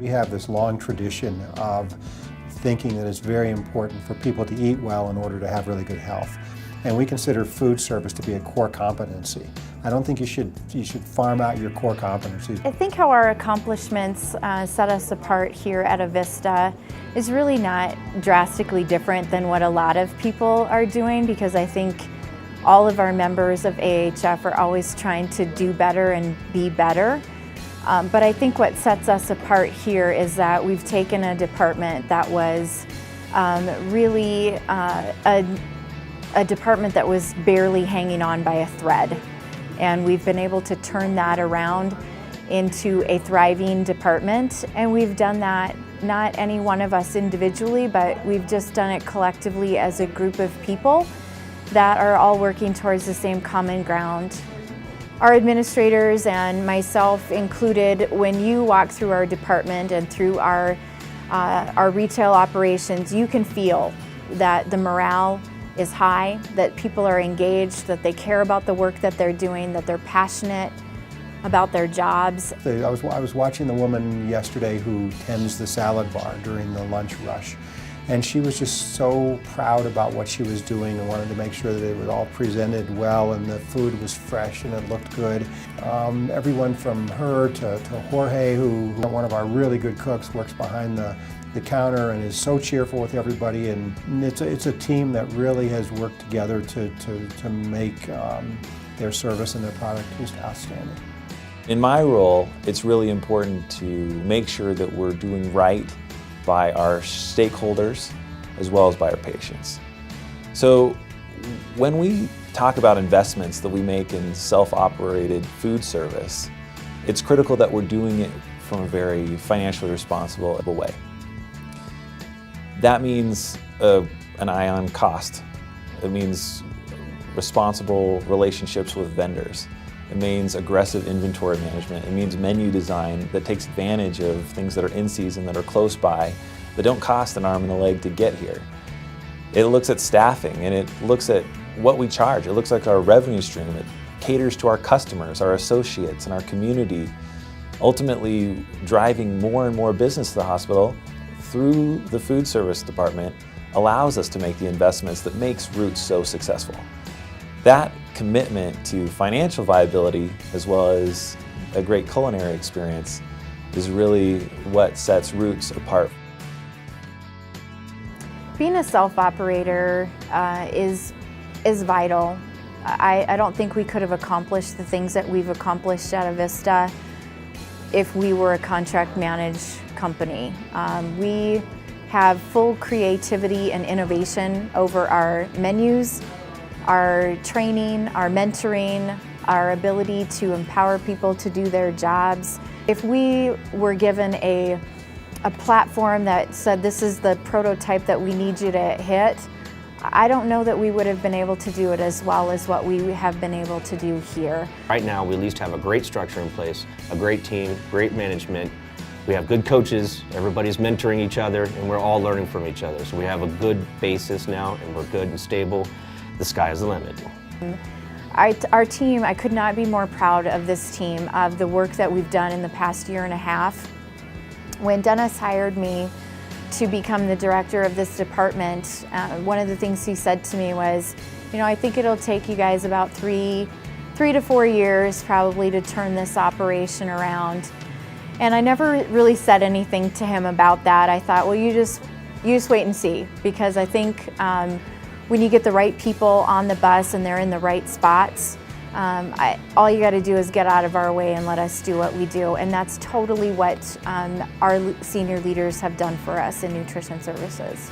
We have this long tradition of thinking that it's very important for people to eat well in order to have really good health. And we consider food service to be a core competency. I don't think you should farm out your core competencies. I think how our accomplishments set us apart here at Avista is really not drastically different than what a lot of people are doing, because I think all of our members of AHF are always trying to do better and be better. But I think what sets us apart here is that we've taken a department that was really a department that was barely hanging on by a thread. And we've been able to turn that around into a thriving department. And we've done that, not any one of us individually, but we've just done it collectively as a group of people that are all working towards the same common ground. Our administrators and myself included, when you walk through our department and through our retail operations, you can feel that the morale is high, that people are engaged, that they care about the work that they're doing, that they're passionate about their jobs. I was watching the woman yesterday who tends the salad bar during the lunch rush, and she was just so proud about what she was doing and wanted to make sure that it was all presented well and the food was fresh and it looked good. Everyone from her to Jorge, who one of our really good cooks, works behind the counter and is so cheerful with everybody, and it's a team that really has worked together to make their service and their product just outstanding. In my role, it's really important to make sure that we're doing right by our stakeholders as well as by our patients. So when we talk about investments that we make in self-operated food service, it's critical that we're doing it from a very financially responsible way. That means an eye on cost. It means responsible relationships with vendors. It means aggressive inventory management. It means menu design that takes advantage of things that are in season, that are close by, that don't cost an arm and a leg to get here. It looks at staffing, and it looks at what we charge. It looks like our revenue stream. It caters to our customers, our associates, and our community, ultimately driving more and more business to the hospital through the food service department allows us to make the investments that makes Roots so successful. That commitment to financial viability as well as a great culinary experience is really what sets Roots apart. Being a self-operator is vital. I don't think we could have accomplished the things that we've accomplished at Avista if we were a contract managed company. We have full creativity and innovation over our menus, our training, our mentoring, our ability to empower people to do their jobs. If we were given a platform that said this is the prototype that we need you to hit, I don't know that we would have been able to do it as well as what we have been able to do here. Right now, we at least have a great structure in place, a great team, great management. We have good coaches, everybody's mentoring each other, and we're all learning from each other. So we have a good basis now, and we're good and stable. The sky is the limit. Our team, I could not be more proud of this team, of the work that we've done in the past year and a half. When Dennis hired me to become the director of this department, one of the things he said to me was, you know, I think it'll take you guys about three to 4 years probably to turn this operation around. And I never really said anything to him about that. I thought, well, you just wait and see, because I think when you get the right people on the bus and they're in the right spots, all you got to do is get out of our way and let us do what we do. And that's totally what our senior leaders have done for us in nutrition services.